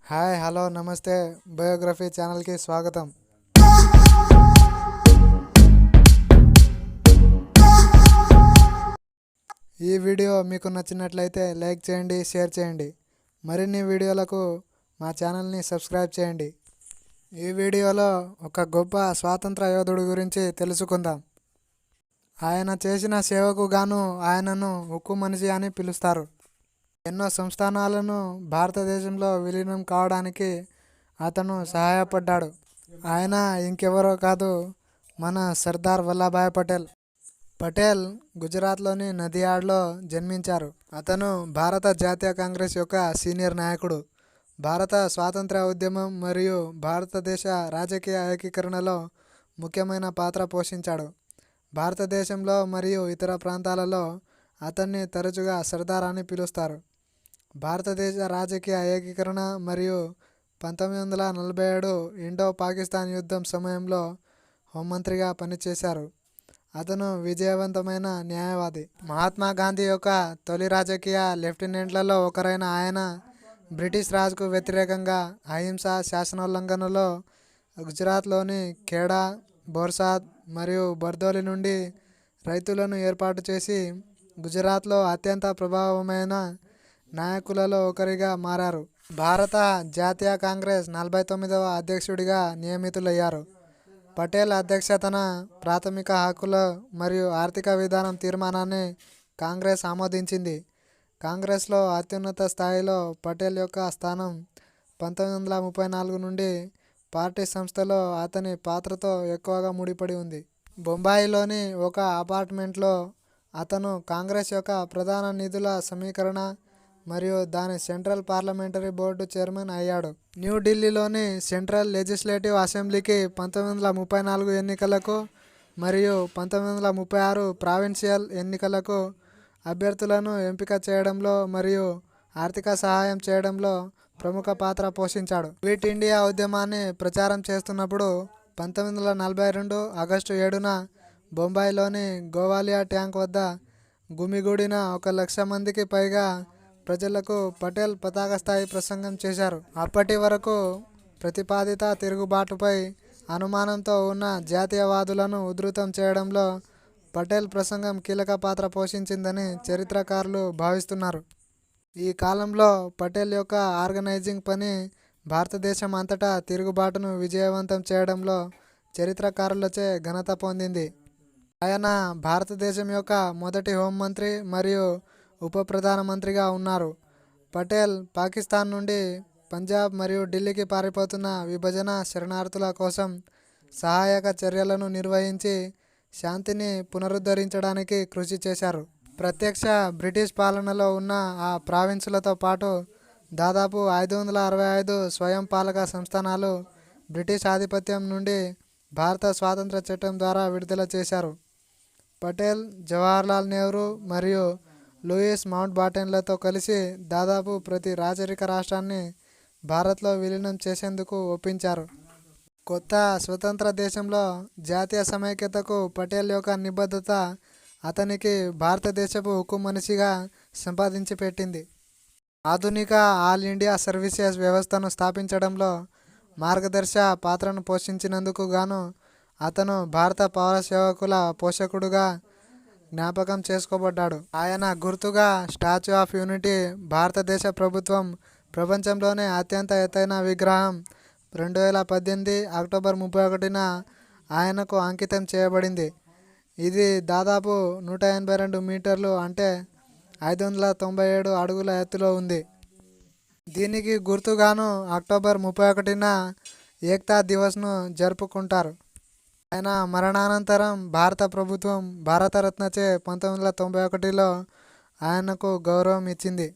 Hi hello నమస్తే biography ఛానల్కి స్వాగతం. ఈ వీడియో మీకు నచ్చినట్లయితే లైక్ చేయండి, షేర్ చేయండి. మరిన్ని వీడియోలకు మా ఛానల్ని సబ్స్క్రైబ్ చేయండి. ఈ వీడియోలో ఒక గొప్ప స్వాతంత్ర యోధుడి గురించి తెలుసుకుందాం. ఆయన చేసిన సేవకు గాను ఆయనను ఉక్కు మనిషి అని పిలుస్తారు. ఎన్నో సంస్థానాలను భారతదేశంలో విలీనం కావడానికి అతను సహాయపడ్డాడు. ఆయన ఇంకెవరో కాదు, మన సర్దార్ వల్లభాయ్ పటేల్. పటేల్ గుజరాత్లోని నదియాడ్లో జన్మించారు. అతను భారత జాతీయ కాంగ్రెస్ యొక్క సీనియర్ నాయకుడు. భారత స్వాతంత్ర ఉద్యమం మరియు భారతదేశ రాజకీయ ఏకీకరణలో ముఖ్యమైన పాత్ర పోషించాడు. భారతదేశంలో మరియు ఇతర ప్రాంతాలలో అతన్ని తరచుగా సర్దార్ అని పిలుస్తారు. భారతదేశ రాజకీయ ఏకీకరణ మరియు 1947 ఇండో పాకిస్తాన్ యుద్ధం సమయంలో హోంమంత్రిగా పనిచేశారు. అతను విజయవంతమైన న్యాయవాది. మహాత్మా గాంధీ యొక్క తొలి రాజకీయ లెఫ్టినెంట్లలో ఒకరైన ఆయన బ్రిటిష్ రాజుకు వ్యతిరేకంగా అహింస శాసనోల్లంఘనలో గుజరాత్లోని ఖేడా, బోర్సాద్ మరియు బర్దోలి నుండి రైతులను ఏర్పాటు చేసి గుజరాత్లో అత్యంత ప్రభావమైన నాయకులలో ఒకరిగా మారారు. భారత జాతీయ కాంగ్రెస్ 49వ అధ్యక్షుడిగా నియమితులయ్యారు. పటేల్ అధ్యక్షతన ప్రాథమిక హక్కుల మరియు ఆర్థిక విధానం తీర్మానాన్ని కాంగ్రెస్ ఆమోదించింది. కాంగ్రెస్లో అత్యున్నత స్థాయిలో పటేల్ యొక్క స్థానం 1934 నుండి పార్టీ సంస్థలో అతని పాత్రతో ఎక్కువగా ముడిపడి ఉంది. బొంబాయిలోని ఒక అపార్ట్మెంట్లో అతను కాంగ్రెస్ యొక్క ప్రధాన నిధుల సమీకరణ మరియు దాని సెంట్రల్ పార్లమెంటరీ బోర్డు చైర్మన్ అయ్యాడు. న్యూఢిల్లీలోని సెంట్రల్ లెజిస్లేటివ్ అసెంబ్లీకి 1934 ఎన్నికలకు మరియు 1936 ప్రావిన్షియల్ ఎన్నికలకు అభ్యర్థులను ఎంపిక చేయడంలో మరియు ఆర్థిక సహాయం చేయడంలో ప్రముఖ పాత్ర పోషించాడు. క్విట్ ఇండియా ఉద్యమాన్ని ప్రచారం చేస్తున్నప్పుడు 1942 ఆగస్టు 7న బొంబాయిలోని గోవాలియా ట్యాంక్ వద్ద గుమిగూడిన 1,00,000 మందికి పైగా ప్రజలకు పటేల్ పతాక స్థాయి ప్రసంగం చేశారు. అప్పటి వరకు ప్రతిపాదిత తిరుగుబాటుపై అనుమానంతో ఉన్న జాతీయవాదులను ఉధృతం చేయడంలో పటేల్ ప్రసంగం కీలక పాత్ర పోషించిందని చరిత్రకారులు భావిస్తున్నారు. ఈ కాలంలో పటేల్ యొక్క ఆర్గనైజింగ్ పని భారతదేశం అంతటా తిరుగుబాటును విజయవంతం చేయడంలో చరిత్రకారులచే ఘనత పొందింది. ఆయన భారతదేశం యొక్క మొదటి హోంమంత్రి మరియు ఉప ప్రధానమంత్రిగా ఉన్నారు. పటేల్ పాకిస్తాన్ నుండి పంజాబ్ మరియు ఢిల్లీకి పారిపోతున్న విభజన శరణార్థుల కోసం సహాయక చర్యలను నిర్వహించి శాంతిని పునరుద్ధరించడానికి కృషి చేశారు. ప్రత్యక్ష బ్రిటిష్ పాలనలో ఉన్న ఆ ప్రావిన్సులతో పాటు దాదాపు 565 స్వయం పాలక సంస్థానాలు బ్రిటిష్ ఆధిపత్యం నుండి భారత స్వాతంత్ర చట్టం ద్వారా విడుదల చేశారు. పటేల్ జవహర్లాల్ నెహ్రూ మరియు లూయిస్ మౌంట్ బాటెన్లతో కలిసి దాదాపు ప్రతి రాచరిక రాష్ట్రాన్ని భారత్లో విలీనం చేసేందుకు ఒప్పించారు. కొత్త స్వతంత్ర దేశంలో జాతీయ సమైక్యతకు పటేల్ యొక్క నిబద్ధత అతనికి భారతదేశపు ఉక్కు మనిషిగా సంపాదించి పెట్టింది. ఆధునిక ఆల్ ఇండియా సర్వీసెస్ వ్యవస్థను స్థాపించడంలో మార్గదర్శ పాత్రను పోషించినందుకు గాను అతను భారత పౌర సేవకుల పోషకుడుగా జ్ఞాపకం చేసుకోబడ్డాడు. ఆయన గుర్తుగా స్టాచ్యూ ఆఫ్ యూనిటీ భారతదేశ ప్రభుత్వం ప్రపంచంలోనే అత్యంత ఎత్తైన విగ్రహం 2018 అక్టోబర్ 31న ఆయనకు అంకితం చేయబడింది. ఇది దాదాపు 182 మీటర్లు అంటే 597 అడుగుల ఎత్తులో ఉంది. దీనికి గుర్తుగాను అక్టోబర్ 31న ఏక్తా దివస్ను జరుపుకుంటారు. ఆయన మరణానంతరం భారత ప్రభుత్వం భారతరత్నచే 1991లో ఆయనకు గౌరవం ఇచ్చింది.